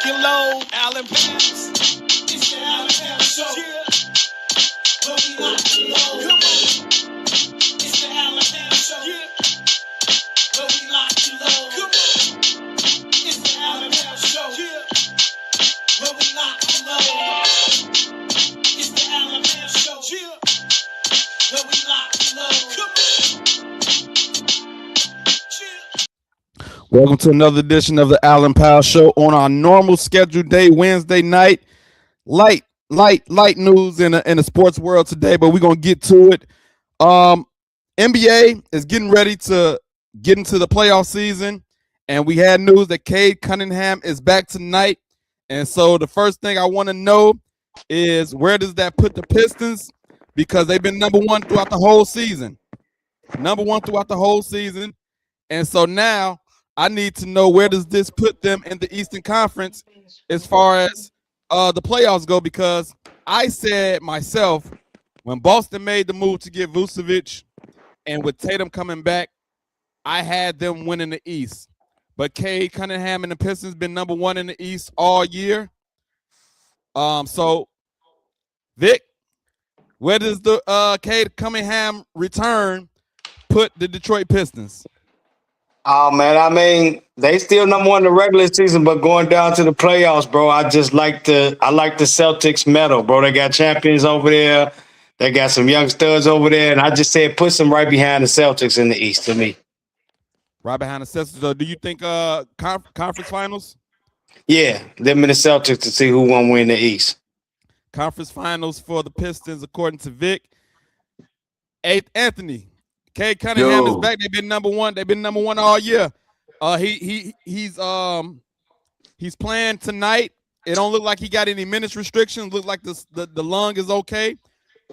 and low. Allen Pass. It's the Allen Pass Show. Yeah. Where we lock and load. Come on. It's the Allen Pass Show. Yeah. Where we lock and load. Come on. It's the Allen Pass Show. Yeah. Where we lock and load. It's the Allen Pass Show. Yeah. Where we lock and load. Come on. Welcome to another edition of the Allen Powell Show on our normal scheduled day, Wednesday night. Light news in the sports world today, but we're gonna get to it. NBA is getting ready to get into the playoff season, and we had news that Cade Cunningham is back tonight. And so the first thing I want to know is, where does that put the Pistons? Because they've been number one throughout the whole season. And so now I need to know, where does this put them in the Eastern Conference as far as the playoffs go? Because I said myself, when Boston made the move to get Vucevic and with Tatum coming back, I had them winning the East. But Cade Cunningham and the Pistons been number one in the East all year. So, Vic, where does the Cade Cunningham return put the Detroit Pistons? Oh man, I mean, they still number one in the regular season, but going down to the playoffs, bro, I like the Celtics medal, bro. They got champions over there. They got some young studs over there, and I just said put them right behind the Celtics in the East to me. Right behind the Celtics. So do you think conference finals? Yeah, them and the Celtics to see who won't win the East. Conference finals for the Pistons, according to Vic. Eighth, Anthony. Cade Cunningham is back. They've been number one. They've been number one all year. He's playing tonight. It don't look like he got any minutes restrictions. Look like the lung is okay.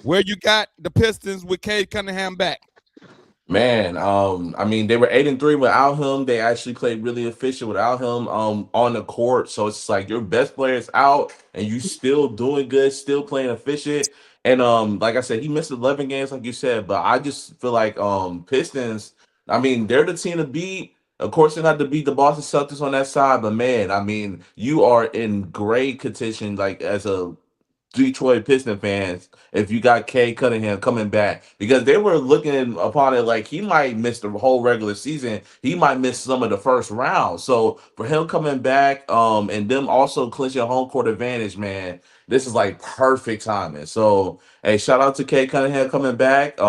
Where you got the Pistons with Cade Cunningham back? Man, I mean, they were 8-3 without him. They actually played really efficient without him on the court. So it's like your best player is out and you still doing good, still playing efficient. And like I said, he missed 11 games, like you said. But I just feel like Pistons, I mean, they're the team to beat. Of course, they're not to beat the Boston Celtics on that side, but man, I mean, you are in great contention, like as a Detroit Piston fans, if you got Cade Cunningham coming back, because they were looking upon it like he might miss the whole regular season. He might miss some of the first round. So for him coming back, and them also clinching home court advantage, man, this is like perfect timing. So hey, shout out to Cade Cunningham coming back.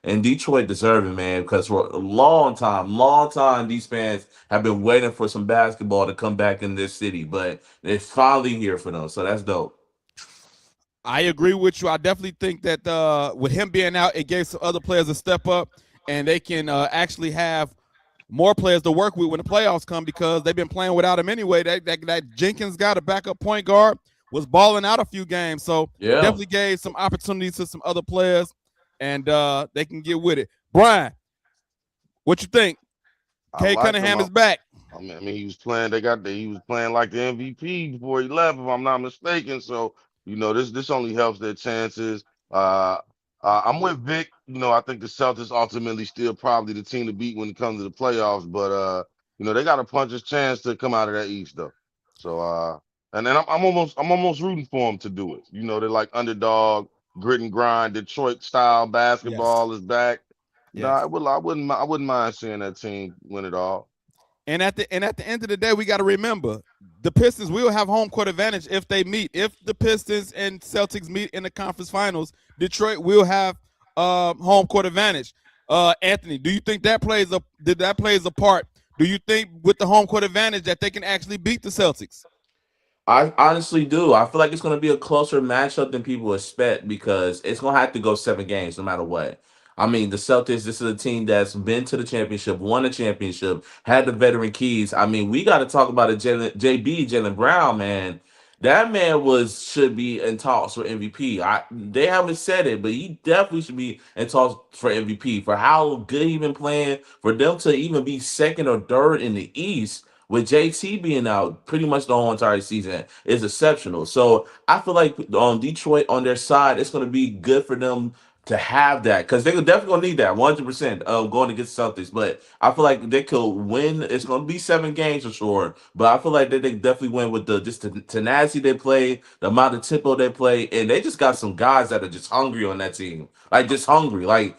And Detroit deserving, man, because for a long time, these fans have been waiting for some basketball to come back in this city, but it's finally here for them. So that's dope. I agree with you. I definitely think that with him being out, it gave some other players a step up, and they can actually have more players to work with when the playoffs come, because they've been playing without him anyway. That Jenkins got a backup point guard, was balling out a few games, so definitely gave some opportunities to some other players, and they can get with it. Brian, what you think? Cade Cunningham is back. I mean, he was playing. He was playing like the MVP before he left, if I'm not mistaken. So. You know, this only helps their chances. I'm with Vic. You know, I think the Celtics ultimately still probably the team to beat when it comes to the playoffs. But you know, they got a puncher's chance to come out of that East though. So and then I'm almost rooting for them to do it. You know, they're like underdog, grit and grind, Detroit style basketball is back. Yes. No, I wouldn't mind seeing that team win it all. And at the end of the day, we got to remember, the Pistons will have home court advantage if they meet. If the Pistons and Celtics meet in the conference finals, Detroit will have home court advantage. Anthony, do you think that plays a part? Do you think with the home court advantage that they can actually beat the Celtics? I honestly do. I feel like it's going to be a closer matchup than people expect, because it's going to have to go 7 games no matter what. I mean, the Celtics, this is a team that's been to the championship, won a championship, had the veteran keys. I mean, we got to talk about Jaylen Brown, man. That man should be in talks for MVP. They haven't said it, but he definitely should be in talks for MVP for how good he's been playing. For them to even be second or third in the East with JT being out pretty much the whole entire season is exceptional. So I feel like Detroit on their side, it's going to be good for them to have that because they're definitely gonna need that 100% going against Celtics. But I feel like they could win. It's gonna be 7 games for sure. But I feel like they definitely win with the tenacity they play, the amount of tempo they play, and they just got some guys that are just hungry on that team. Like just hungry, like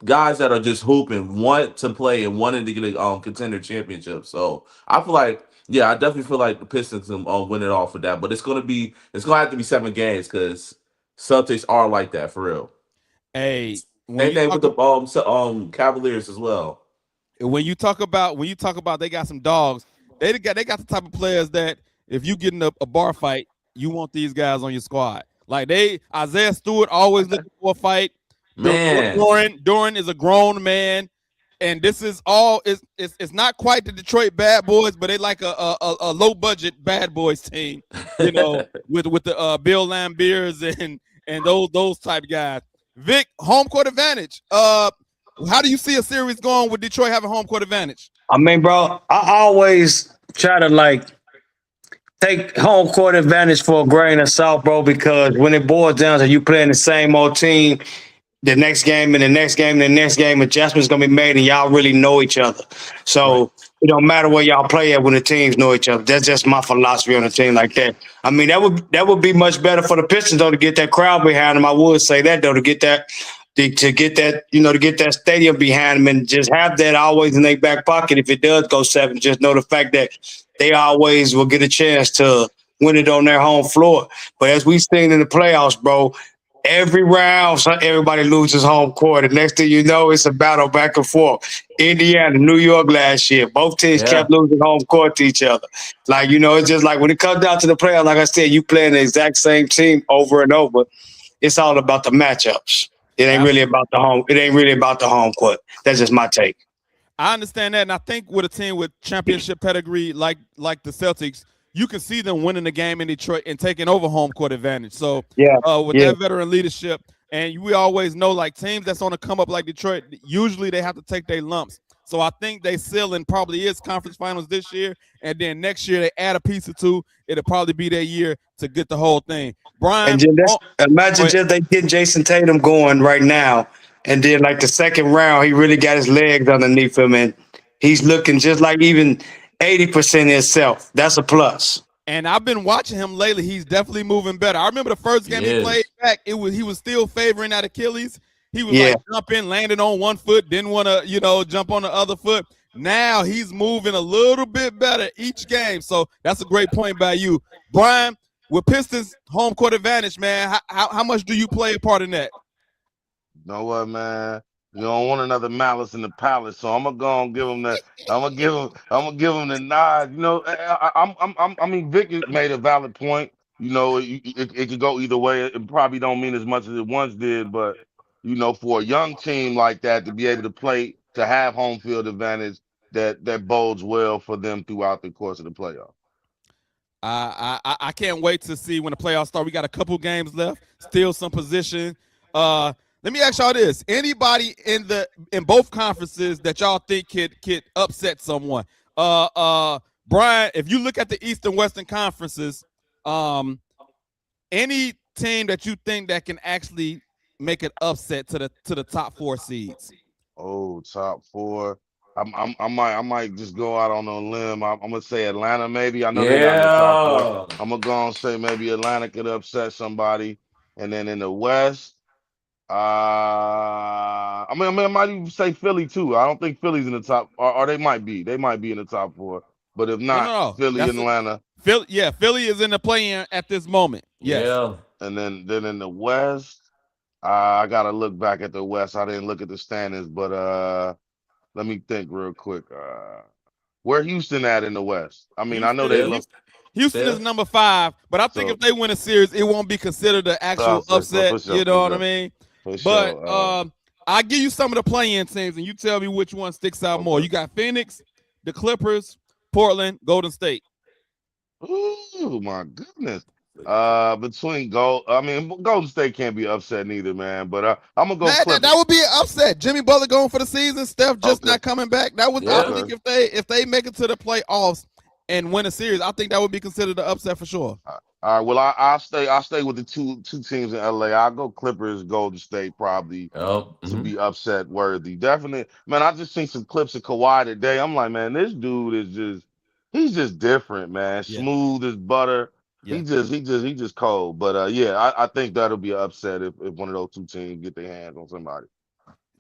guys that are just hooping, want to play and wanting to get a contender championship. So I feel like. Yeah, I definitely feel like the Pistons can win it all for that, but it's gonna have to be 7 games because Celtics are like that for real. Hey, Same thing with the Cavaliers as well. when you talk about they got some dogs. They got the type of players that if you get in a bar fight, you want these guys on your squad. Like Isaiah Stewart always looking for a fight. Man, Doran is a grown man, and this is all it's not quite the Detroit Bad Boys, but they like a low budget Bad Boys team, with the Bill Lambiers and those type guys. Vic, home court advantage. How do you see a series going with Detroit having home court advantage? I mean, bro, I always try to take home court advantage for a grain of salt, bro, because when it boils down to you playing the same old team, the next game and the next game and the next game, adjustments gonna be made, and y'all really know each other. So it don't matter where y'all play at when the teams know each other. That's just my philosophy on a team like that. I mean, that would be much better for the Pistons though to get that crowd behind them. I would say that though to get that stadium behind them and just have that always in their back pocket. If it does go 7, just know the fact that they always will get a chance to win it on their home floor. But as we've seen in the playoffs, bro, every round, everybody loses home court. And next thing you know, it's a battle back and forth. Indiana, New York last year, both teams kept losing home court to each other. It's just like when it comes down to the playoffs, like I said, you playing the exact same team over and over. It's all about the matchups. It ain't really about the home. It ain't really about the home court. That's just my take. I understand that, and I think with a team with championship pedigree like the Celtics, you can see them winning the game in Detroit and taking over home court advantage. So that veteran leadership, and we always know like teams that's on the come up like Detroit, usually they have to take their lumps. So I think they ceiling probably is conference finals this year, and then next year they add a piece or two. It'll probably be their year to get the whole thing. Brian, imagine just they get Jason Tatum going right now, and then like the second round, he really got his legs underneath him, and he's looking just like even 80% himself. That's a plus. And I've been watching him lately. He's definitely moving better. I remember the first game he played back. He was still favoring that Achilles. He was like jumping, landing on one foot, didn't want to, jump on the other foot. Now he's moving a little bit better each game. So that's a great point by you. Brian, with Pistons home court advantage, man, how much do you play a part in that? You know what, man? You don't want another Malice in the Palace, so I'm gonna go and give him that. I'm gonna give him the nod. I mean, Vic made a valid point. It could go either way. It probably don't mean as much as it once did, but for a young team like that to be able to play, to have home field advantage, that bodes well for them throughout the course of the playoff. I can't wait to see when the playoffs start. We got a couple games left, still some position. Let me ask y'all this: anybody in both conferences that y'all think could upset someone? Brian, if you look at the East and Western conferences, any team that you think that can actually make an upset to the top 4 seeds? Oh, top 4. I might just go out on a limb. I'm gonna say Atlanta, maybe. I know they're not in the top 4. I'm gonna go and say maybe Atlanta could upset somebody, and then in the West. I might even say Philly too. I don't think Philly's in the top, or they might be. They might be in the top 4. But if not, Philly and Atlanta. Philly is in the play-in at this moment. Yes. Yeah. And then in the West, I gotta look back at the West. I didn't look at the standings, but let me think real quick. Where Houston at in the West? I mean, I know they look. Houston is number 5, but I think if they win a series, it won't be considered an actual upset. Sure, you know what I mean? But I'll give you some of the play-in teams, and you tell me which one sticks out more. You got Phoenix, the Clippers, Portland, Golden State. Oh my goodness! Between Golden State can't be upset neither, man. But I'm gonna go. That would be an upset. Jimmy Butler going for the season. Steph just not coming back. That was I think if they make it to the playoffs, and win a series, I think that would be considered an upset for sure. All right. Well, I'll stay with the two teams in LA. I'll go Clippers, Golden State, probably Oh, to be upset worthy. Definitely, man. I just seen some clips of Kawhi today. I'm like, man, this dude is he's just different, man. Yeah, Smooth as butter. yeah. He just cold. But yeah, I think that'll be an upset if one of those two teams get their hands on somebody.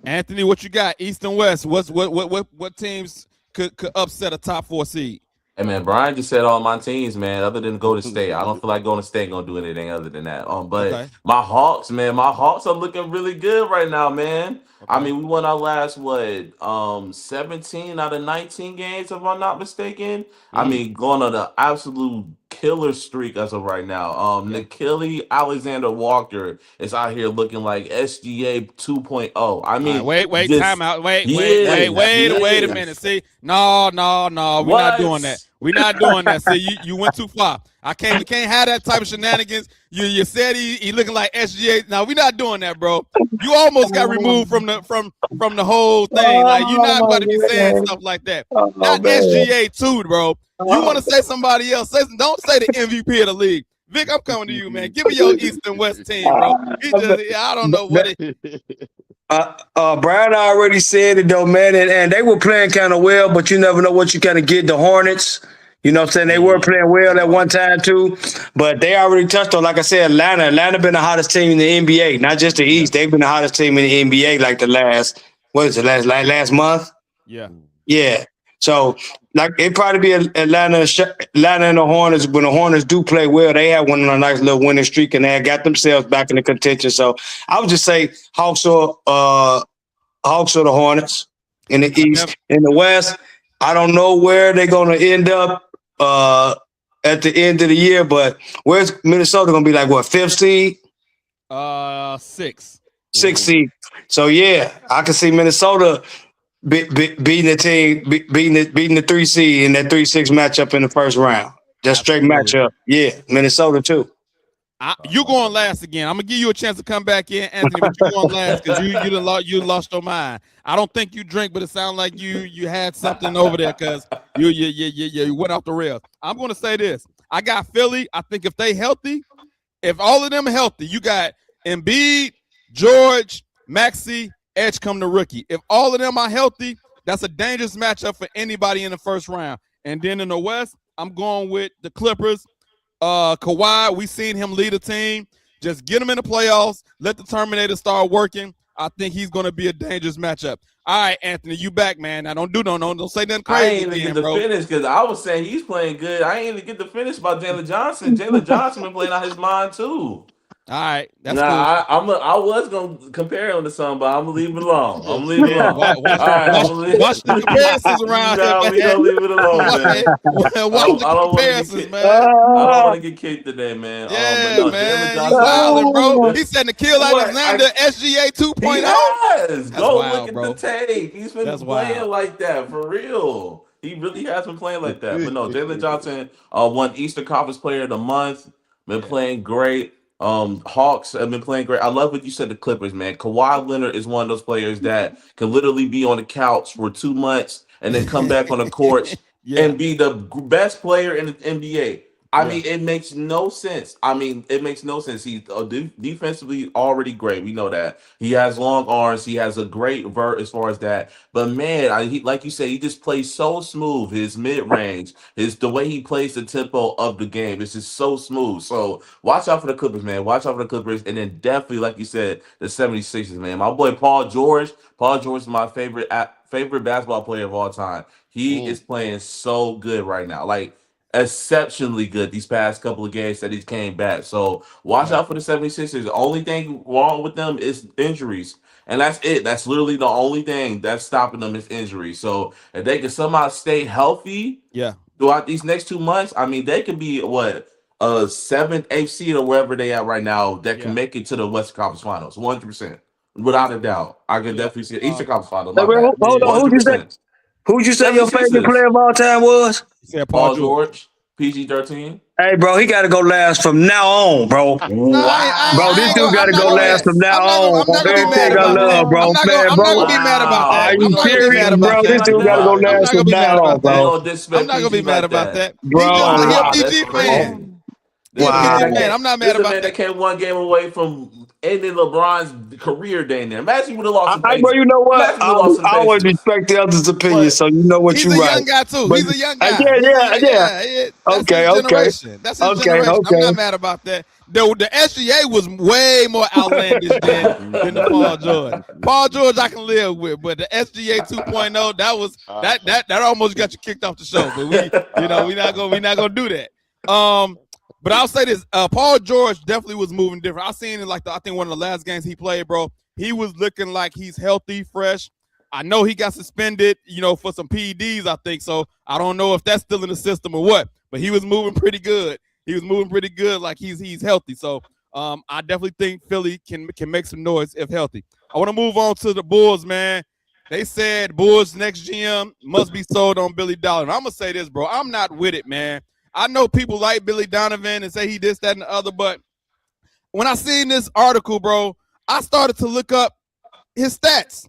Anthony, what you got? East and West. What teams could upset a top 4 seed? Hey man, Brian just said all my teams, man. Other than Golden State, I don't feel like Golden State gonna do anything other than that. But Okay. my Hawks, man, my Hawks are looking really good right now, man. I Okay. mean, we won our last 17 out of 19 games, if I'm not mistaken. I mean, going on an absolute killer streak as of right now. Nikhil Alexander Walker is out here looking like SGA 2.0. I All right, mean, wait, just time out. Wait he a is. minute. See, no, we're not doing that. What? We're not doing that. See, you went too far. We can't have that type of shenanigans. You said he looking like SGA. No, we're not doing that, bro. You almost got removed from the whole thing. Like, you're not about to be saying stuff like that. Not SGA too, bro. You want to say somebody else? Don't say the MVP of the league. Vic, I'm coming to you, man. Give me your East and West team, bro. I don't know what it. Brian already said it though, man, and they were playing kind of well, but you never know what you kind of get. The Hornets, you know what I'm saying? They were playing well at one time too, but they already touched on, like I said, Atlanta been the hottest team in the NBA, not just the East. They've been the hottest team in the NBA like the last month? Yeah. Yeah. So, like, it'd probably be Atlanta and the Hornets. When the Hornets do play well, they had one on a nice little winning streak, and they had got themselves back in the contention. So, I would just say Hawks or the Hornets in the East. In the West, I don't know where they're going to end up at the end of the year, but where's Minnesota going to be, like, what, 5th seed? 6. 6th seed. So, yeah, I can see Minnesota beating the team, beating the 3 seed in that 3-6 matchup in the first round. Just straight matchup. Yeah, Minnesota too. You going last again. I'm gonna give you a chance to come back in, Anthony, but you going last because you lost your mind. I don't think you drink, but it sounds like you had something over there because you went off the rails. I'm gonna say this. I got Philly. I think if they healthy, if all of them are healthy, you got Embiid, George, Maxey, Edge come to rookie. If all of them are healthy, that's a dangerous matchup for anybody in the first round. And then in the West, I'm going with the Clippers. Kawhi, we seen him lead a team. Just get him in the playoffs. Let the Terminator start working. I think he's going to be a dangerous matchup. All right, Anthony, you back, man. Now don't say nothing crazy. I ain't even get the finish because I was saying he's playing good. I ain't even get the finish about Jalen Johnson. Jalen Johnson been playing out his mind too. All right, that's cool. I was gonna compare him to something, but I'm gonna leave it alone. I'm leaving it alone. Watch the comparisons around here. We gonna leave it alone, man. Watch the comparisons, man. I don't want to get kicked today, man. Yeah, man. You wilding, bro. He said Nikhil Alexander SGA 2.0. Yes. Go look at the tape. He's been playing like that for real. He really has been playing like that. But no, Jalen Johnson won Eastern Conference Player of the Month. Been playing great. Hawks have been playing great. I love what you said, the Clippers, man. Kawhi Leonard is one of those players that can literally be on the couch for 2 months and then come back on the court and be the best player in the NBA. I mean, it makes no sense. He's defensively already great. We know that. He has long arms. He has a great vert as far as that. But man, he, like you said, he just plays so smooth. His mid-range, the way he plays the tempo of the game, it's just so smooth. So watch out for the Clippers, man. Watch out for the Clippers. And then definitely, like you said, the 76ers, man. My boy Paul George. Paul George is my favorite basketball player of all time. He is playing so good right now. Like, exceptionally good these past couple of games that he came back. So watch out for the 76ers. The only thing wrong with them is injuries. And that's it. That's literally the only thing that's stopping them is injuries. So if they can somehow stay healthy throughout these next 2 months, I mean, they could be a 7th, 8th seed or wherever they at right now that can make it to the Western Conference Finals. 100%. Without a doubt. I can definitely see it. Eastern Conference Finals. Hold on. Who'd you say your favorite player of all time was? Paul George. PG-13. Hey, bro, he got to go last from now on, bro. No, Bro, this dude got I'm to not go gonna be last mad. from now on. I'm not gonna be mad Everything I about that. love, bro. Man, I'm not bro, gonna be mad about are that. Wow. I'm you not gonna be serious, mad about bro? This that. dude got to go I'm last not gonna from be mad now on, about They that. bro. don't I'm disrespect not gonna be PG mad like about that. that. He a Wow, Bro, that's PG fan. crazy. He This a the man PG that wow. fan. came. I'm not This mad the about man that that. came one game away from ending LeBron's career day. There, imagine he would have lost some Bro, basic. you know what? Imagine he would have lost some I always basics. respect the others' opinion, But so you know what He's you a right. young guy too. But He's a young guy. yeah. That's his Okay. generation. That's his generation. I'm Okay. not mad about that. The SGA was way more outlandish than the Paul George. Paul George I can live with, but the SGA 2.0 that almost got you kicked off the show. But we not gonna do that. But I'll say this: Paul George definitely was moving different. I seen it I think one of the last games he played, bro. He was looking like he's healthy, fresh. I know he got suspended, for some PEDs, I think. So I don't know if that's still in the system or what, but he was moving pretty good. He was moving pretty good, like he's healthy. So I definitely think Philly can make some noise if healthy. I want to move on to the Bulls, man. They said Bulls next GM must be sold on Billy Donovan. I'm gonna say this, bro. I'm not with it, man. I know people like Billy Donovan and say he this, that, and the other, but when I seen this article, bro, I started to look up his stats.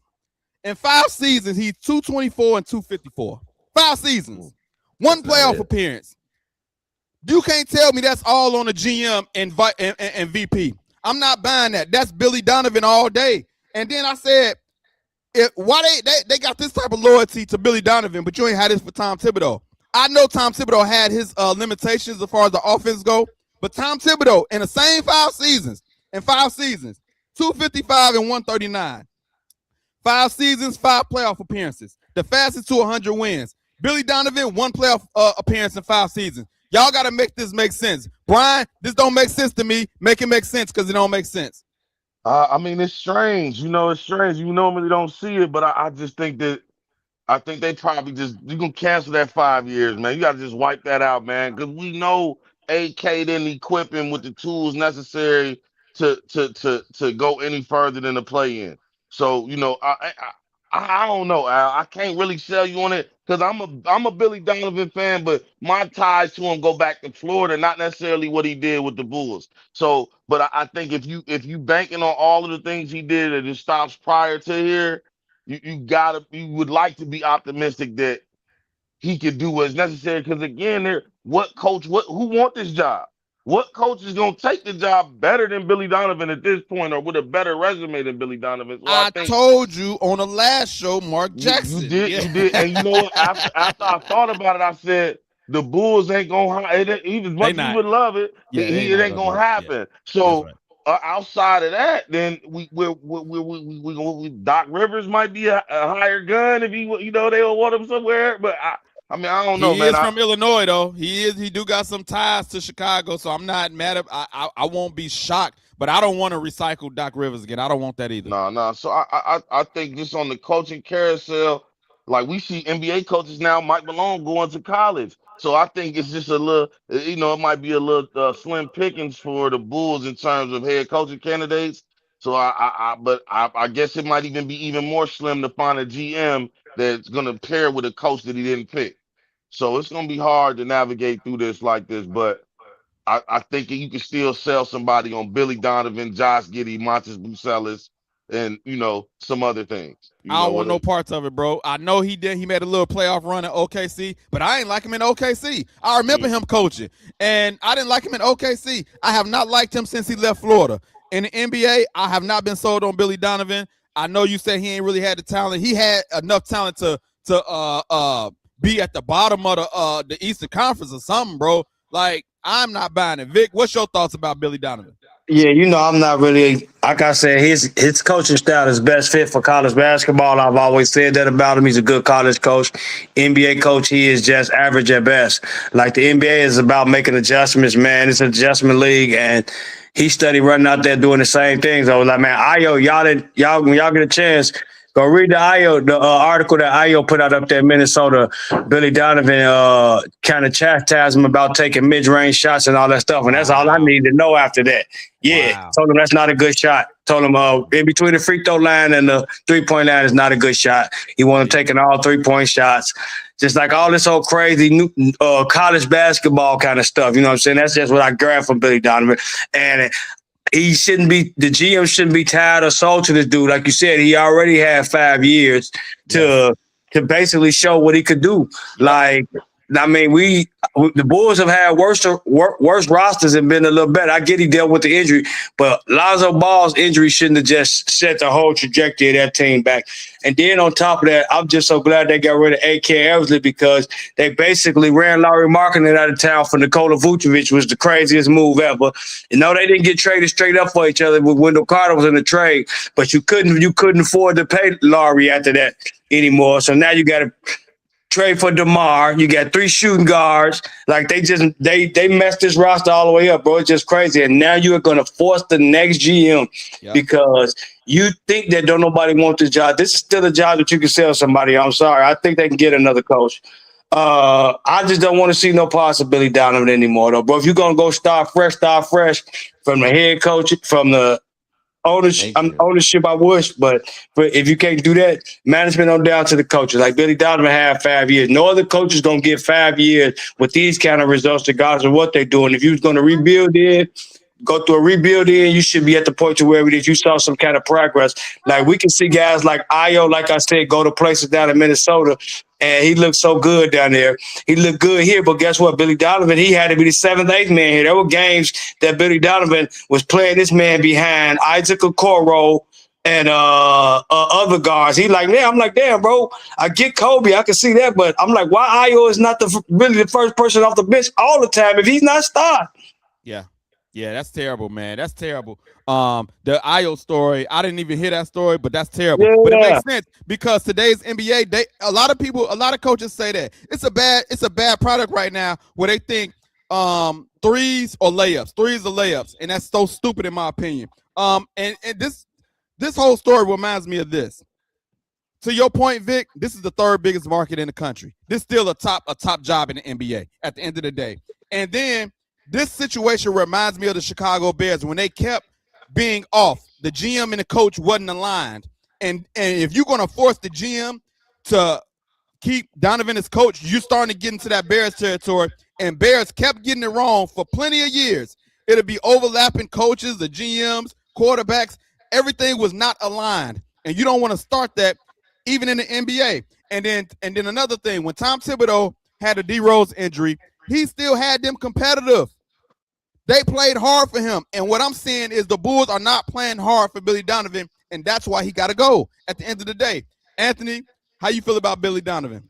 In 5 seasons, he's 224 and 254. 5 seasons. One playoff appearance. You can't tell me that's all on the GM and VP. I'm not buying that. That's Billy Donovan all day. And then I said, why they got this type of loyalty to Billy Donovan, but you ain't had this for Tom Thibodeau. I know Tom Thibodeau had his limitations as far as the offense go, but Tom Thibodeau in the same 5 seasons, 255 and 139. 5 seasons, 5 playoff appearances. The fastest to 100 wins. Billy Donovan, 1 playoff appearance in 5 seasons. Y'all got to make this make sense. Brian, this don't make sense to me. Make it make sense because it don't make sense. I mean, it's strange. It's strange. You normally don't see it, but I just think that I think they probably you can cancel that 5 years, man. You gotta just wipe that out, man. Because we know AK didn't equip him with the tools necessary to go any further than the play in. So, I don't know, Al. I can't really sell you on it because I'm a Billy Donovan fan, but my ties to him go back to Florida, not necessarily what he did with the Bulls. So, but I think if you banking on all of the things he did at his stops prior to here, you would like to be optimistic that he could do what's necessary. Because again, who want this job? What coach is gonna take the job better than Billy Donovan at this point, or with a better resume than Billy Donovan? So I think told you on the last show, Mark Jackson. you did, and you know what? After I thought about it, I said the Bulls ain't gonna. Even as much as you would love it, it ain't gonna happen. Yeah, so. Outside of that, then we Doc Rivers might be a higher gun if they don't want him somewhere. But I mean, I don't know, man. He is from Illinois, though. He do got some ties to Chicago, so I'm not mad at. I won't be shocked, but I don't want to recycle Doc Rivers again. I don't want that either. No. So I think just on the coaching carousel, like we see NBA coaches now, Mike Malone going to college. So I think it's just a little, it might be a little slim pickings for the Bulls in terms of head coaching candidates. So I guess it might even be even more slim to find a GM that's going to pair with a coach that he didn't pick. So it's going to be hard to navigate through this like this, but I think you can still sell somebody on Billy Donovan, Josh Giddey, Montes Bucelis, and some other things. I don't want no parts of it, bro. I know he did. He made a little playoff run at OKC, but I ain't like him in OKC. I remember him coaching, and I didn't like him in OKC. I have not liked him since he left Florida. In the NBA, I have not been sold on Billy Donovan. I know you said he ain't really had the talent. He had enough talent to be at the bottom of the Eastern Conference or something, bro. Like, I'm not buying it. Vic, what's your thoughts about Billy Donovan? Yeah, I'm not really, like I said, his coaching style is best fit for college basketball. I've always said that about him. He's a good college coach. NBA coach, he is just average at best. Like, the NBA is about making adjustments, man. It's an adjustment league, and he studied running out there doing the same things. I was like, man, Ayo, when y'all get a chance, go read the article that Ayo put out up there in Minnesota. Billy Donovan kind of chastised him about taking mid-range shots and all that stuff, and that's all I need to know after that. Yeah, told him that's not a good shot. Told him in between the free throw line and the three-point line is not a good shot. He wanted taking all three-point shots. Just like all this old crazy new college basketball kind of stuff. You know what I'm saying? That's just what I grabbed from Billy Donovan. And the GM shouldn't be tied or sold to this dude. Like you said, he already had 5 years to basically show what he could do. Like, I mean, the Bulls have had worse rosters and been a little better. I get he dealt with the injury, but Lonzo Ball's injury shouldn't have just set the whole trajectory of that team back. And then on top of that, I'm just so glad they got rid of A.K. Eversley because they basically ran Lauri Markkanen out of town for Nikola Vucevic, was the craziest move ever. You know, they didn't get traded straight up for each other when Wendell Carter was in the trade, but you couldn't afford to pay Lauri after that anymore. So now you got to trade for DeMar. You got 3 shooting guards. Like they messed this roster all the way up, bro. It's just crazy. And now you are going to force the next GM because you think that don't nobody want this job. This is still a job that you can sell somebody. I'm sorry. I think they can get another coach. I just don't want to see no possibility Donovan anymore, though, bro. If you're going to go start fresh from the head coach, from the ownership, I wish, but if you can't do that, management on down to the coaches. Like Billy Donovan had 5 years. No other coach is gonna get 5 years with these kind of results, regardless of what they're doing. If you was gonna rebuild it, go through a rebuild you should be at the point to where you saw some kind of progress. Like we can see guys like Ayo, like I said, go to places down in Minnesota, and he looked so good down there. He looked good here, but guess what? Billy Donovan, he had to be the 7th, 8th man here. There were games that Billy Donovan was playing this man behind Isaac Okoro and other guards. I'm like, damn, bro, I get Kobe, I can see that, but I'm like, why Ayo is not really the first person off the bench all the time if he's not starting? Yeah, that's terrible, man. That's terrible. The Ayo story, I didn't even hear that story, but that's terrible. Yeah. But it makes sense because today's NBA, a lot of coaches say that it's a bad product right now where they think threes or layups, and that's so stupid in my opinion. And this whole story reminds me of this. To your point, Vic, this is the 3rd biggest market in the country. This is still a top job in the NBA at the end of the day. And then this situation reminds me of the Chicago Bears when they kept being off. The GM and the coach wasn't aligned. And if you're going to force the GM to keep Donovan as coach, you're starting to get into that Bears territory. And Bears kept getting it wrong for plenty of years. It'll be overlapping coaches, the GMs, quarterbacks. Everything was not aligned. And you don't want to start that even in the NBA. And then another thing, when Tom Thibodeau had a D Rose injury, he still had them competitive. They played hard for him. And what I'm saying is the Bulls are not playing hard for Billy Donovan, and that's why he got to go at the end of the day. Anthony, how you feel about Billy Donovan?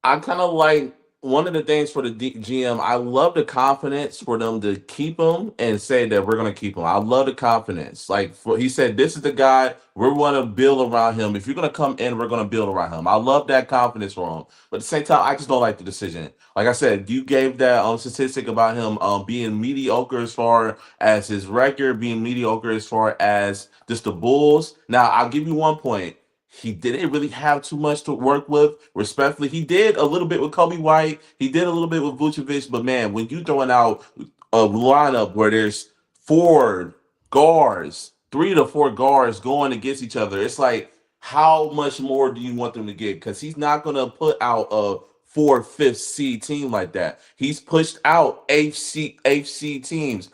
I kind of like one of the things for the GM, I love the confidence for them to keep him and say that we're going to keep him. I love the confidence. Like he said, this is the guy, we're going to build around him. If you're going to come in, we're going to build around him. I love that confidence for him. But at the same time, I just don't like the decision. Like I said, you gave that statistic about him being mediocre as far as his record, being mediocre as far as just the Bulls. Now, I'll give you one point. He didn't really have too much to work with. Respectfully, he did a little bit with Kobe White. He did a little bit with Vucevic. But, man, when you throwing out a lineup where there's 4 guards, 3 to 4 guards going against each other, it's like, how much more do you want them to get? Because he's not going to put out a 4th, 5th seed team like that. He's pushed out AFC teams,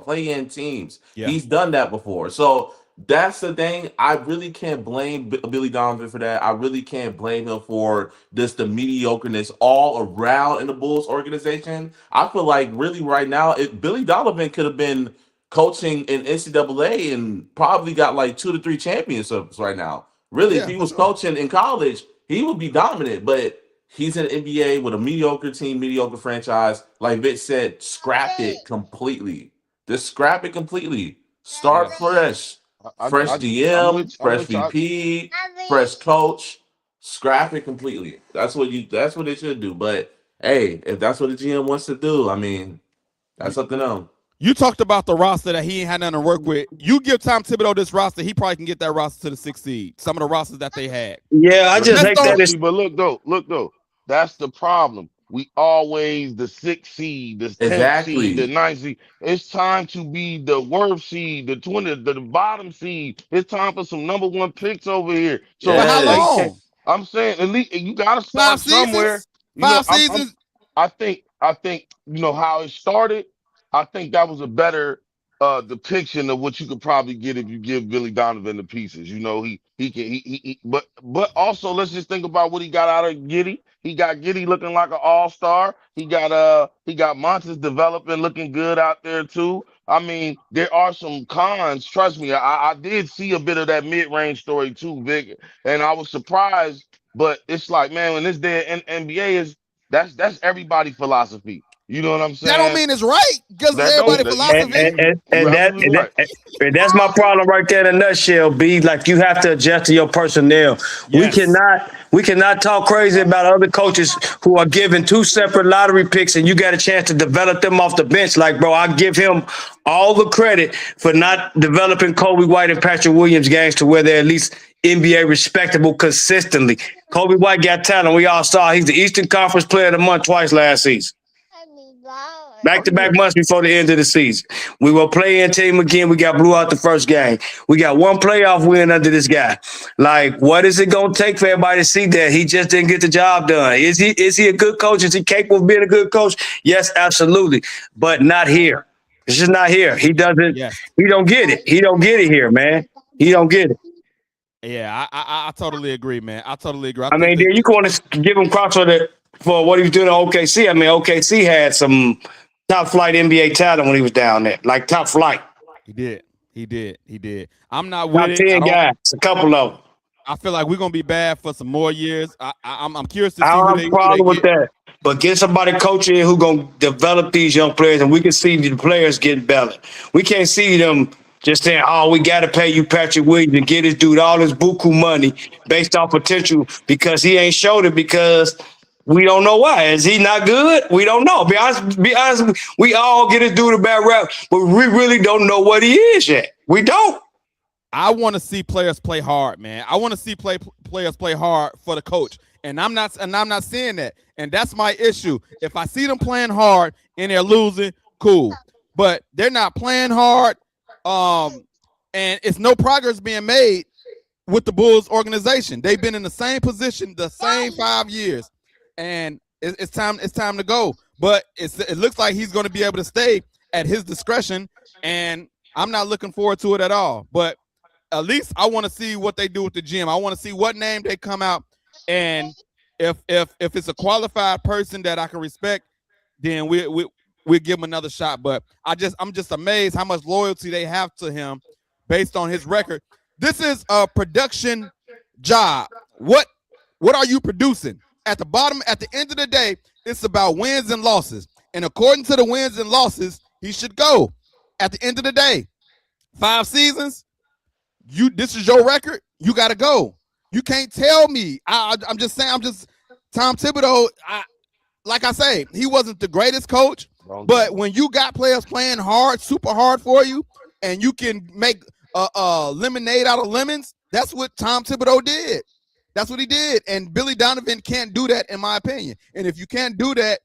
play-in teams. Yeah. He's done that before. So that's the thing. I really can't blame Billy Donovan for that. I really can't blame him for just the mediocreness all around in the Bulls organization. I feel like really right now, Billy Donovan could have been coaching in NCAA and probably got like 2 to 3 championships right now. Really, if he was coaching in college, he would be dominant. But he's in the NBA with a mediocre team, mediocre franchise. Like Vic said, scrap it completely. Just scrap it completely. Start fresh. Fresh DM, fresh VP, fresh coach. Scrap it completely. That's what they should do. But hey, if that's what the GM wants to do, I mean, that's up to them. You talked about the roster that he ain't had nothing to work with. You give Tom Thibodeau this roster, he probably can get that roster to the 6th seed. Some of the rosters that they had. Yeah, I just hate that. But look though, that's the problem. we always the 6th seed, the 10th seed, the Exactly. 9th seed. It's time to be the worst seed, the 20, the bottom seed. It's time for some number one picks over here. For So how they Yes. can. long? I'm saying at least you got to Five start somewhere. seasons? You know, Five seasons? I think how it started. I think that was a better depiction of what you could probably get if you give Billy Donovan the pieces. He can but also let's just think about what he got out of Giddy. He got Giddy looking like an all-star. He got Montes developing, looking good out there too. I mean, there are some cons. Trust me, I did see a bit of that mid-range story too, Vic, and I was surprised. But it's like, man, when this day in NBA is that's everybody philosophy. You know what I'm That don't saying? mean it's right because it's That don't everybody's that you And, philosophy. and, you and, you and that absolutely and, right. that, and that's my problem right there in a nutshell. B, like you have to adjust to your personnel. We Yes. cannot we cannot talk crazy about other coaches who are given two separate lottery picks, and you got a chance to develop them off the bench. Like, bro, I give him all the credit for not developing Kobe White and Patrick Williams games to where they're at least NBA respectable consistently. Kobe White got talent. We all saw he's the Eastern Conference Player of the Month twice last season. Back Oh to yeah. back months before the end of the season. We will play in team again. We got blew out the first game. We got one playoff win under this guy. Like, what is it gonna take for everybody to see that he just didn't get the job done? Is he a good coach? Is he capable of being a good coach? Yes, absolutely. But not here. It's just not here. He doesn't Yes. he don't get it. He don't get it here, man. He don't get it. Yeah, I totally agree, man. I totally agree. I I think mean, that then you want to give him props for what he was doing at OKC. I mean, OKC had some top flight NBA talent when he was down there, like top flight, he did. He did. He did. I'm not with top it. 10 guys, a couple of them. I feel like we're gonna be bad for some more years. I'm curious to I see don't who have a they problem with get. that. But get somebody coaching who gonna develop these young players, and we can see the players getting better. We can't see them just saying, "Oh, we got to pay you Patrick Williams and get this dude all this buku money based on potential," because he ain't showed it. Because we don't know why. Is he not good? We don't know. Be honest. Be honest. We all get this dude a bad rap, but we really don't know what he is yet. We don't. I want to see players play hard, man. I want to see players play hard for the coach, and I'm not seeing that, and that's my issue. If I see them playing hard and they're losing, cool, but they're not playing hard, and it's no progress being made with the Bulls organization. They've been in the same position the same 5 years, and it's time. It's time to go. But it looks like he's going to be able to stay at his discretion, and I'm not looking forward to it at all. But at least I want to see what they do with the gym. I want to see what name they come out, and if it's a qualified person that I can respect, then we give him another shot. But I'm just amazed how much loyalty they have to him based on his record. This is a production job. What are you producing? At the bottom, at the end of the day, it's about wins and losses. And according to the wins and losses, he should go. At the end of the day, 5 seasons, this is your record. You got to go. You can't tell me. I'm just saying. Tom Thibodeau. Like I say, he wasn't the greatest coach, but when you got players playing hard, super hard for you, and you can make lemonade out of lemons, that's what Tom Thibodeau did. That's what he did. And Billy Donovan can't do that, in my opinion. And if you can't do that,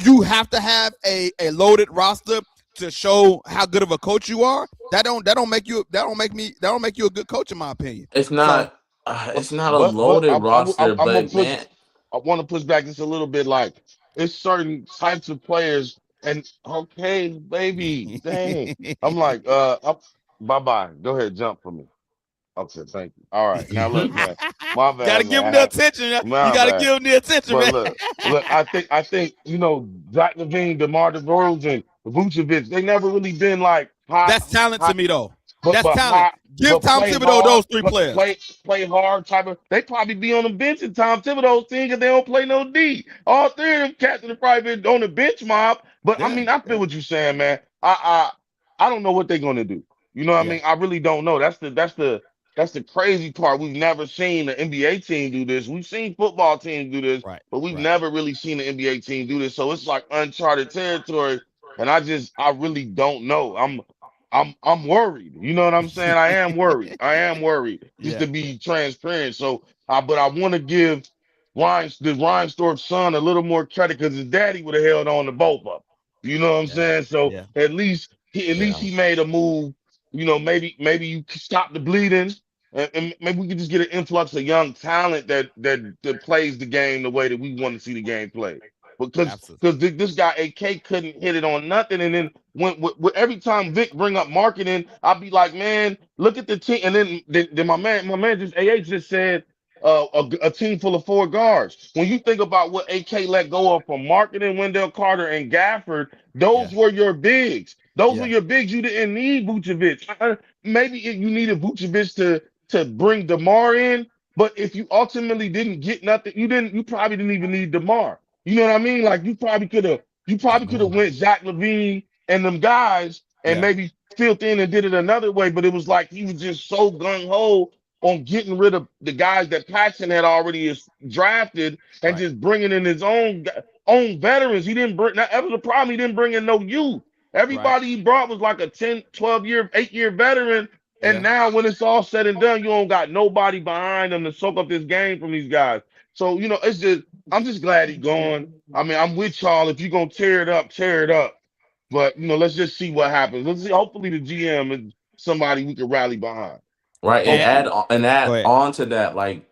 you have to have a loaded roster to show how good of a coach you are. That don't make you a good coach, in my opinion. It's So not. It's not a But loaded roster, I'm gonna but push. man, I want to push back just a little bit. Like it's certain types of players, and okay, baby, dang. I'm like, bye bye. Go ahead, jump for me. Okay, thank you. All right, now look, man. My gotta bad, give man. him the attention. You My gotta bad. give him the attention, But man. look. I think Zach Levine, DeMar DeRozan, Vucevic, they never really been like That's talent to hot, me, though. but That's but talent. hot, Give but Tom play Thibodeau hard, those three players. play hard type of. They probably be on the bench in Tom Thibodeau's team because they don't play no D. All three of them cats have probably been on the bench mob. But I Yeah, mean, I feel yeah, what you're saying, man. I don't know what they're gonna do. You know what I yeah. mean? I really don't know. That's the crazy part. We've never seen the NBA team do this. We've seen football teams do this, Right, but we've right. never really seen the NBA team do this. So it's like uncharted territory. And I really don't know. I'm worried. You know what I'm saying? I am worried. I am worried, just Yeah, to be transparent. So but I want to give Reinsdorf's son a little more credit because his daddy would have held on to both of them. You know what I'm Yeah. saying? So Yeah. at least Yeah. he made a move. Maybe you stop the bleeding, and maybe we could just get an influx of young talent that plays the game the way that we want to see the game played. Absolutely. Because this guy AK couldn't hit it on nothing, and then every time Vic bring up marketing, I'll be like, man, look at the team, and then my man just just said a team full of four guards. When you think about what AK let go of from marketing, Wendell Carter and Gafford, those Yeah. were your bigs. Those were Yeah. your bigs. You didn't need Vucevic. Maybe you needed Vucevic to bring DeMar in, but if you ultimately didn't get nothing, you probably didn't even need DeMar. You know what I mean? Like you probably could have went Zach Levine and them guys and Yeah. maybe filled in and did it another way, but it was like he was just so gung ho on getting rid of the guys that Paxson had already drafted and Right. just bringing in his own veterans. He didn't bring that was the problem. He didn't bring in no youth. Right. Everybody he brought was like a 10, 12-year, 8-year veteran. And Yeah. now when it's all said and done, you don't got nobody behind them to soak up this game from these guys. So, it's just I'm just glad he's gone. I mean, I'm with y'all. If you're gonna tear it up, tear it up. But let's just see what happens. Let's see. Hopefully the GM is somebody we can rally behind. Right, and And go add ahead. on to that, like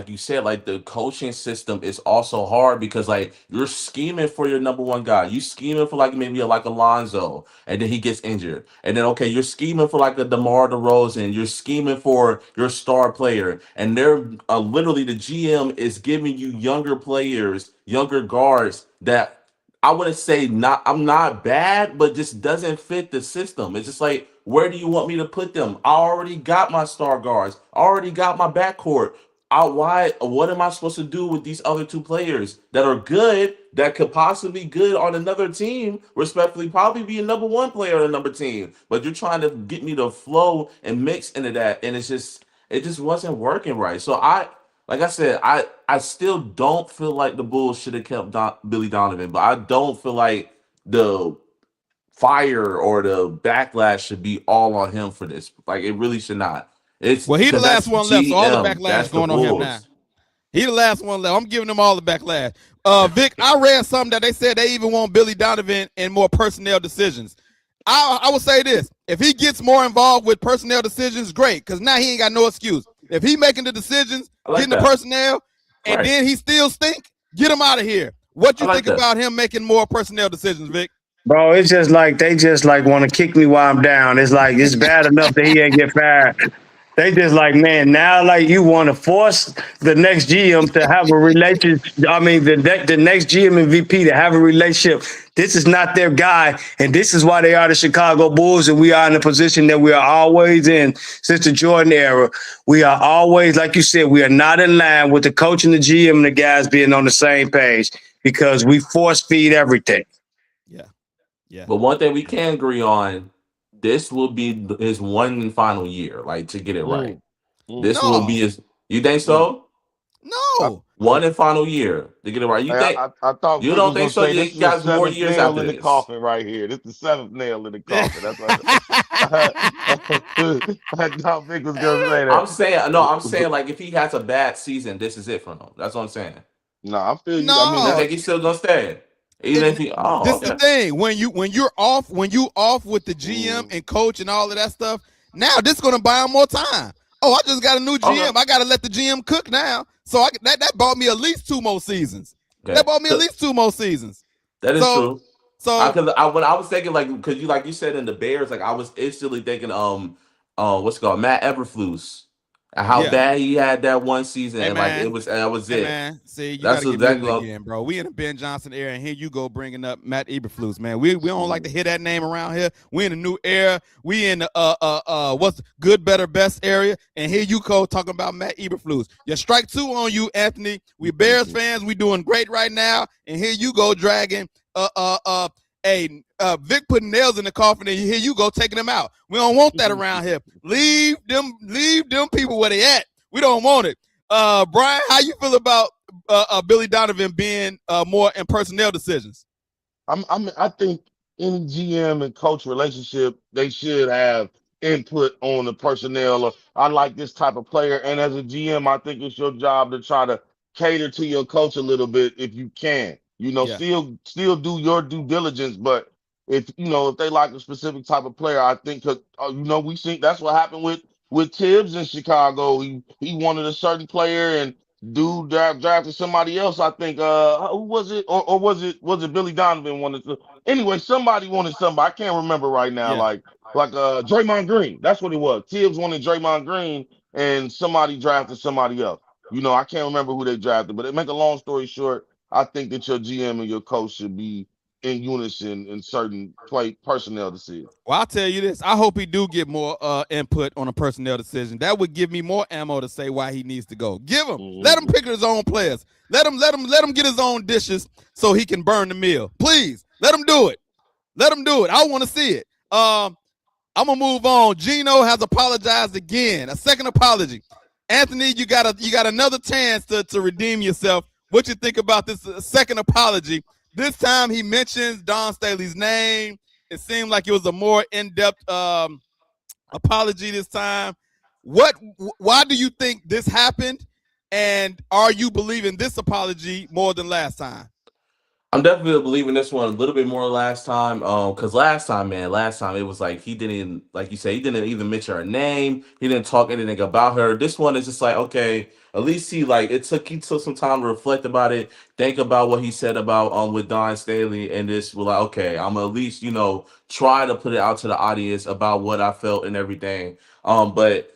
you said, like the coaching system is also hard because like you're scheming for your number one guy. You scheming for like maybe like Alonzo, and then he gets injured, and then okay, you're scheming for like a DeMar DeRozan. You're scheming for your star player, and they're literally the GM is giving you younger players, younger guards that I wouldn't say not. I'm not bad, but just doesn't fit the system. It's just like, where do you want me to put them? I already got my star guards. I already got my backcourt. Why? What am I supposed to do with these other two players that are good, that could possibly be good on another team? Respectfully, probably be a number one player on another team. But you're trying to get me to flow and mix into that, and it just wasn't working right. So like I said, I still don't feel like the Bulls should have kept Billy Donovan, but I don't feel like the fire or the backlash should be all on him for this. Like it really should not. It's Well, he the because last that's one left, so all the GM, backlash that's the going on him now. Bulls. He the last one left. I'm giving them all the backlash. Vic, I read something that they said they even want Billy Donovan in more personnel decisions. I will say this: if he gets more involved with personnel decisions, great, because now he ain't got no excuse. If he making the decisions, I like getting the that. personnel, and Right. then he still stink, get him out of here. What I you like think that. about him making more personnel decisions, Vic? Bro, it's just like they just like want to kick me while I'm down. It's like it's bad enough that he ain't get fired. They just like, man, now like you want to force the next GM to have a relation. I mean, the next GM and VP to have a relationship. This is not their guy, and this is why they are the Chicago Bulls, and we are in the position that we are always in since the Jordan era. We are always, like you said, we are not in line with the coach and the GM and the guys being on the same page because we force feed everything. Yeah, yeah, But one thing we yeah. can agree on, this will be his one and final year, like to get it right. Mm, mm, This will be No, his. You think mm. so? I, no. One and final year to get it right. You I, think? I I thought You Vic don't was think gonna so? say You this think is the guys more seventh years nail after in the this? coffin right here. This is the seventh nail in the coffin. That's what I thought Vic was gonna say I'm that. saying no. I'm saying like if he has a bad season, this is it for him. That's what I'm saying. No, I feel you. I mean, You No, think he's still gonna stay? Even if it, he, oh, this is the okay, thing. When you off with the GM mm, and coach and all of that stuff, now this is gonna buy him more time. Oh, I just got a new okay, GM. I gotta let the GM cook now. So that bought me at least 2 more seasons. That okay. bought me at least 2 more seasons. That is So true. so Cause when I was thinking because you like you said in the Bears, like I was instantly thinking what's it called, Matt Everfluss, and how yeah. bad he had that one season, Hey and like it man. was that was Hey it. man, see, you got That's to get exactly muted what, again, bro. We in the Ben Johnson era, and here you go bringing up Matt Eberflus, man. We don't like to hear that name around here. We in a new era. We in the what's good, better, best area, and here you go talking about Matt Eberflus. Your strike two on you, Anthony. We Bears fans. We doing great right now, and here you go dragging Vic putting nails in the coffin, and here you go taking them out. We don't want that around here. Leave them people where they at. We don't want it. Brian, how you feel about Billy Donovan being more in personnel decisions? I think any GM and coach relationship, they should have input on the personnel. Or I like this type of player, and as a GM, I think it's your job to try to cater to your coach a little bit if you can. Yeah. Still do your due diligence, but if they like a specific type of player, I think because we think that's what happened with Tibbs in Chicago. He wanted a certain player and dude drafted somebody else. I think who was it or was it Billy Donovan wanted to anyway, somebody wanted somebody. I can't remember right now, Yeah. like Draymond Green. That's what it was. Tibbs wanted Draymond Green and somebody drafted somebody else. I can't remember who they drafted, but to make a long story short, I think that your GM and your coach should be in unison in certain play personnel decisions. Well, I'll tell you this. I hope he do get more input on a personnel decision. That would give me more ammo to say why he needs to go. Give him. Let him pick his own players. Let him get his own dishes so he can burn the meal. Please, let him do it. Let him do it. I want to see it. I'm gonna move on. Geno has apologized again. A second apology. Anthony, you got another chance to redeem yourself. What you think about this second apology? This time he mentions Don Staley's name. It seemed like it was a more in-depth apology this time. Why do you think this happened? And are you believing this apology more than last time? I'm definitely believing this one a little bit more last time. Because last time it was like he didn't, like you say, he didn't even mention her name. He didn't talk anything about her. This one is just like, okay, at least he took some time to reflect about it, think about what he said about with Don Staley, and this was like, okay, I'm at least try to put it out to the audience about what I felt and everything. But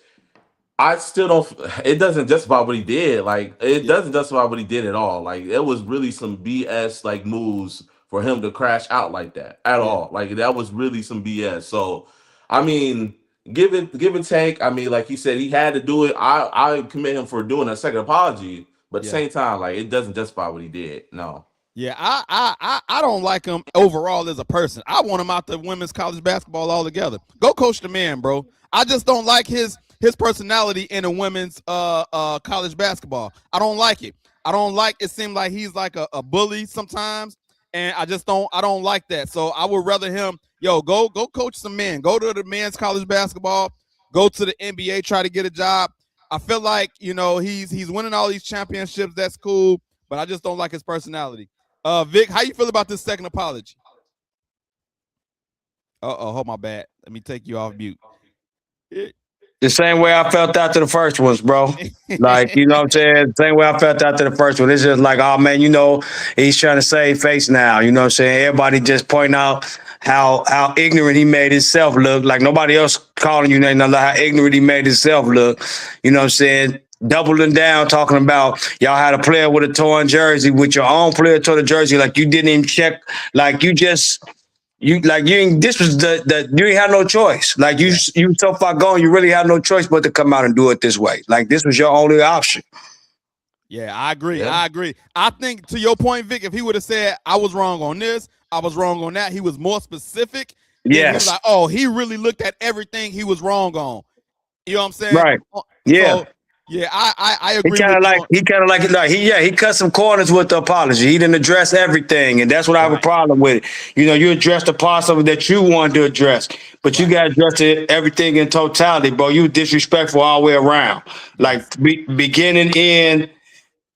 I still don't. It doesn't justify what he did. Like it doesn't justify what he did at all. Like it was really some BS like moves for him to crash out like that at all. Like that was really some BS. So, I mean, give and take. I mean, like he said, he had to do it. I commend him for doing a second apology, but at the same time, like it doesn't justify what he did. No. Yeah, I don't like him overall as a person. I want him out the women's college basketball altogether. Go coach the man, bro. I just don't like his personality in a women's college basketball. I don't like it. It seems like he's like a bully sometimes, and I don't like that. So I would rather him, go coach some men. Go to the men's college basketball. Go to the NBA, try to get a job. I feel like, he's winning all these championships. That's cool, but I just don't like his personality. Vic, how you feel about this second apology? Hold my bad. Let me take you off mute. The same way I felt after the first ones, bro. Like, you know what I'm saying? Same way I felt after the first one. It's just like, oh man, he's trying to save face now. You know what I'm saying? Everybody just pointing out how ignorant he made himself look. Like nobody else calling you nothing, how ignorant he made himself look. You know what I'm saying? Doubling down, talking about y'all had a player with a torn jersey, with your own player torn a jersey, like you didn't even check, like you just this was you ain't had no choice. Like you so far gone, you really had no choice but to come out and do it this way. Like this was your only option. Yeah, I agree. Yeah. I agree. I think to your point, Vic, if he would have said I was wrong on this, I was wrong on that, he was more specific. Yes. He was like, oh, he really looked at everything he was wrong on. You know what I'm saying? Right. Yeah. So, yeah, I agree. He cut some corners with the apology. He didn't address everything, and that's what I have a problem with. You addressed the parts of it that you wanted to address, but you got to address everything in totality, bro. You disrespectful all the way around. Like beginning,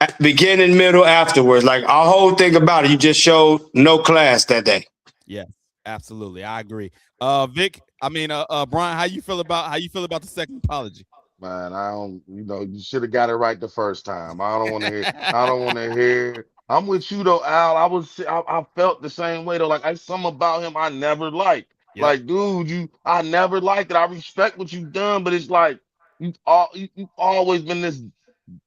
middle, afterwards. Like our whole thing about it, you just showed no class that day. Yeah, absolutely, I agree. Vic, Brian, how you feel about the second apology? Man, I don't. You should have got it right the first time. I don't want to hear. I don't want to hear. I'm with you though, Al. I felt the same way though. Like something about him I never liked. Yep. Like, dude, I never liked it. I respect what you've done, but it's like you've always been this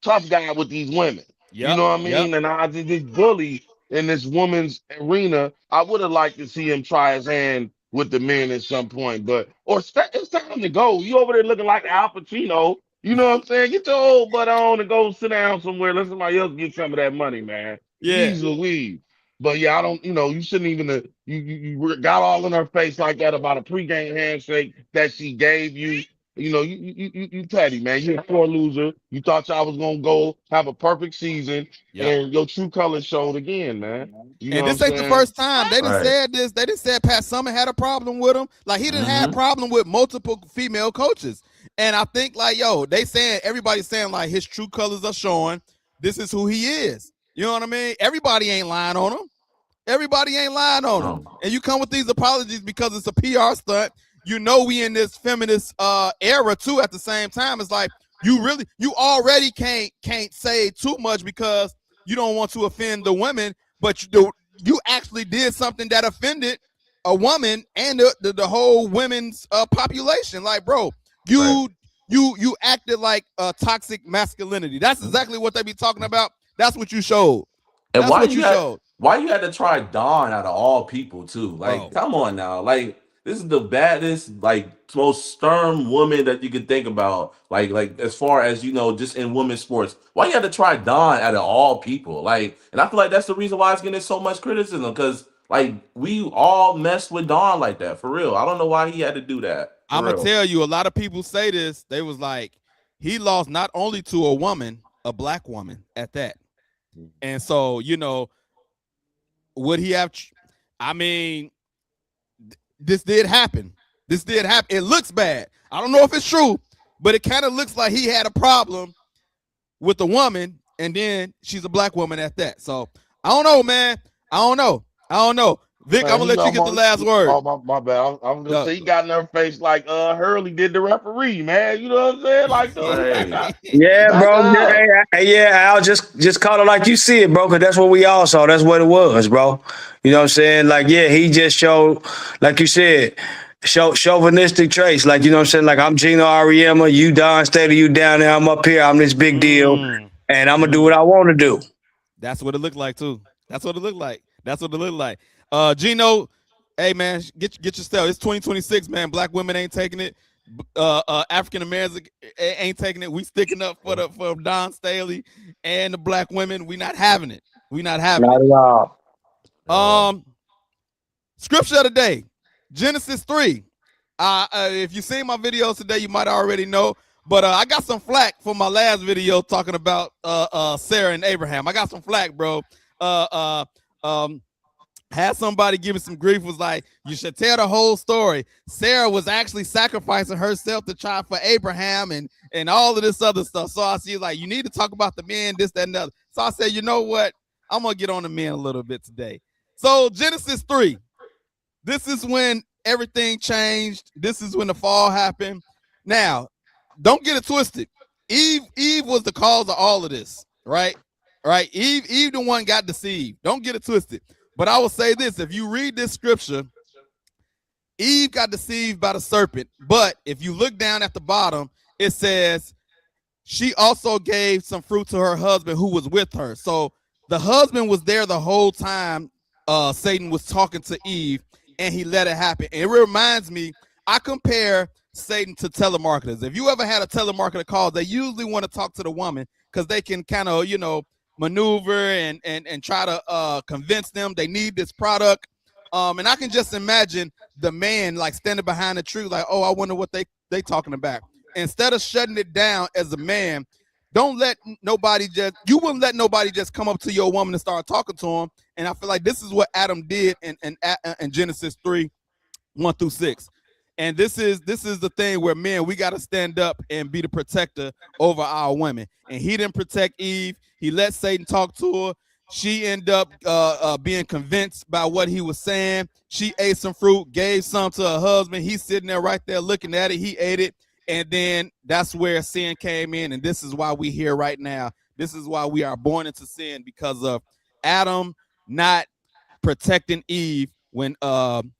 tough guy with these women. Yep. You know what I mean? Yep. And I did this bully in this woman's arena. I would have liked to see him try his hand with the men at some point, it's time to go. You over there looking like Al Pacino. You know what I'm saying? Get your old butt on and go sit down somewhere. Let somebody else get some of that money, man. Yeah. Jeez Louise. But yeah, I don't. You shouldn't even. You got all in her face like that about a pregame handshake that she gave you. You petty, man. You're a poor loser. You thought y'all was gonna go have a perfect season, and your true colors showed again, man. And this ain't the first time they done said this. They done said Pat Summitt had a problem with him. Like he didn't have a problem with multiple female coaches. And I think everybody's saying like his true colors are showing. this is who he is. You know what I mean? Everybody ain't lying on him. Everybody ain't lying on him. And you come with these apologies because it's a PR stunt. You know we in this feminist era too at the same time. It's like you already can't say too much because you don't want to offend the women, but you actually did something that offended a woman and the whole women's population. Like, bro, you acted like toxic masculinity. That's exactly what they be talking about. That's what you showed. And That's what you showed. why you had to try Dawn out of all people too? Like, Bro. come on now. Like, this is the baddest, like, most stern woman that you could think about. Like as far as just in women's sports. Why you had to try Dawn out of all people? Like, and I feel like that's the reason why it's getting so much criticism because like we all messed with Dawn like that for real. I don't know why he had to do that. I'm gonna tell you, a lot of people say this. They was like, he lost not only to a woman, a black woman at that. And so, would he have? I mean, this did happen. This did happen. It looks bad. I don't know if it's true, but it kind of looks like he had a problem with a woman, and then she's a black woman at that. So I don't know, man. I don't know. Vic, Man, I'm gonna let you get the last word. Oh, my bad. I'm gonna say he got in her face like Hurley did the referee, man. You know what I'm saying? Like, yeah, bro. Yeah, I'll just call it like you see it, bro, because that's what we all saw. That's what it was, bro. You know what I'm saying? Like, yeah, he just showed, like you said, chauvinistic traits. Like, you know what I'm saying? Like, I'm Geno Auriemma, you Don Staley, you down there, I'm up here, I'm this big deal, and I'm gonna do what I want to do. That's what it looked like too. That's what it looked like. Geno, hey man, get your stuff. It's 2026, man. Black women ain't taking it. African Americans ain't taking it. We sticking up for Don Staley and the black women. We not having it. Not at all. Scripture of the day, Genesis 3. If you seen my videos today, you might already know. But I got some flack for my last video talking about Sarah and Abraham. I got some flack, bro. Had somebody give me some grief, was like, you should tell the whole story. Sarah was actually sacrificing herself to try for Abraham and all of this other stuff. So I see, like, you need to talk about the men, this, that, and the other. So I said, you know what? I'm going to get on the men a little bit today. So Genesis 3, this is when everything changed. This is when the fall happened. Now, don't get it twisted. Eve was the cause of all of this, right? Right? Eve the one got deceived. Don't get it twisted. But I will say this, if you read this scripture, Eve got deceived by the serpent. But if you look down at the bottom, it says she also gave some fruit to her husband who was with her. So the husband was there the whole time Satan was talking to Eve, and he let it happen. And it reminds me, I compare Satan to telemarketers. If you ever had a telemarketer call, they usually want to talk to the woman because they can kind of, maneuver and try to convince them they need this product. And I can just imagine the man like standing behind the tree like, oh, I wonder what they talking about. Instead of shutting it down as a man, you wouldn't let nobody just come up to your woman and start talking to him. And I feel like this is what Adam did in Genesis 3, 1-6. And this is the thing where men, we got to stand up and be the protector over our women. And he didn't protect Eve. He let Satan talk to her. She ended up being convinced by what he was saying. She ate some fruit, gave some to her husband. He's sitting there right there looking at it. He ate it. And then that's where sin came in. And this is why we're here right now. This is why we are born into sin, because of Adam not protecting Eve when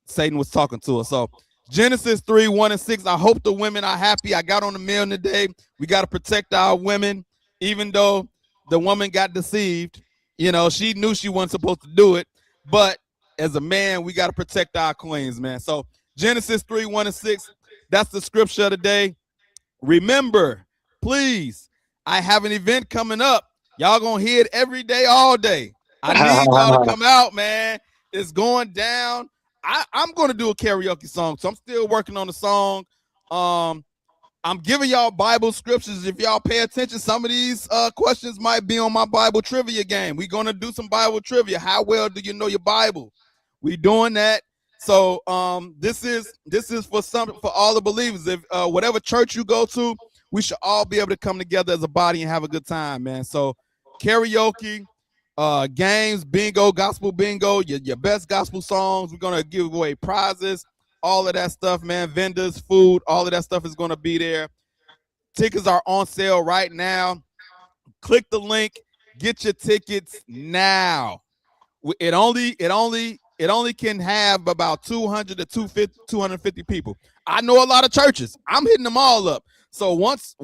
Satan was talking to her. So Genesis 3, 1-6. I hope the women are happy. I got on the mail today. We got to protect our women, even though the woman got deceived. She knew she wasn't supposed to do it. But as a man, we got to protect our queens, man. So Genesis 3, 1-6. That's the scripture of the day. Remember, please, I have an event coming up. Y'all gonna hear it every day, all day. I need y'all to come out, man. It's going down. I'm going to do a karaoke song, so I'm still working on the song. I'm giving y'all Bible scriptures. If y'all pay attention, some of these questions might be on my Bible trivia game. We're going to do some Bible trivia. How well do you know your Bible? We doing that. So this is for all the believers. If whatever church you go to, we should all be able to come together as a body and have a good time, man. So karaoke, games, bingo, gospel bingo, your best gospel songs. We're gonna give away prizes, all of that stuff, man. Vendors, food, all of that stuff is gonna be there. Tickets are on sale right now. Click the link, get your tickets now. It only can have about 200 to 250 people. I know a lot of churches. I'm hitting them all up. So once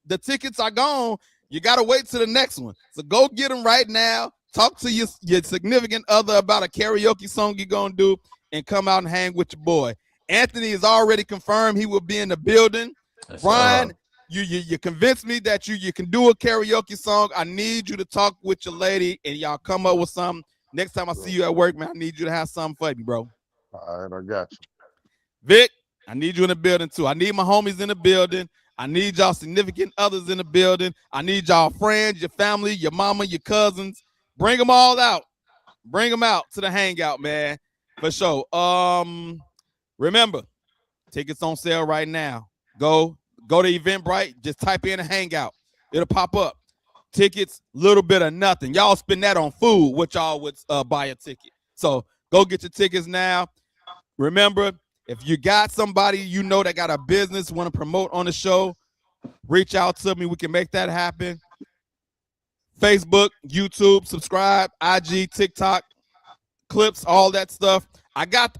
the tickets are gone, you got to wait to the next one. So go get them right now. Talk to your significant other about a karaoke song you're going to do and come out and hang with your boy. Anthony is already confirmed he will be in the building. That's Brian, you convinced me that you can do a karaoke song. I need you to talk with your lady and y'all come up with something. Next time I see you at work, man, I need you to have something for me, bro. All right, I got you. Vic, I need you in the building too. I need my homies in the building. I need y'all significant others in the building. I need y'all friends, your family, your mama, your cousins. Bring them all out. Bring them out to the hangout, man. For sure. Remember, tickets on sale right now. Go to Eventbrite. Just type in a hangout. It'll pop up. Tickets, little bit of nothing. Y'all spend that on food, which y'all would buy a ticket. So go get your tickets now. Remember, if you got somebody you know that got a business, want to promote on the show, reach out to me. We can make that happen. Facebook, YouTube, subscribe, IG, TikTok, clips, all that stuff. I got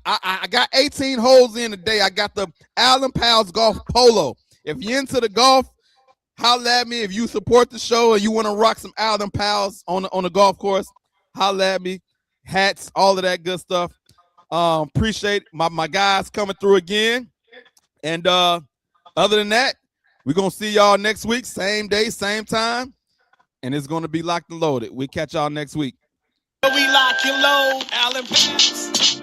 18 holes in today. I got the Allen Powell's Golf Polo. If you're into the golf, holla at me. If you support the show and you want to rock some Allen Powell's on the golf course, holla at me. Hats, all of that good stuff. Appreciate my guys coming through again. And other than that, we're going to see y'all next week. Same day, same time. And it's going to be locked and loaded. We'll catch y'all next week. We lock and load, Allen Powell's.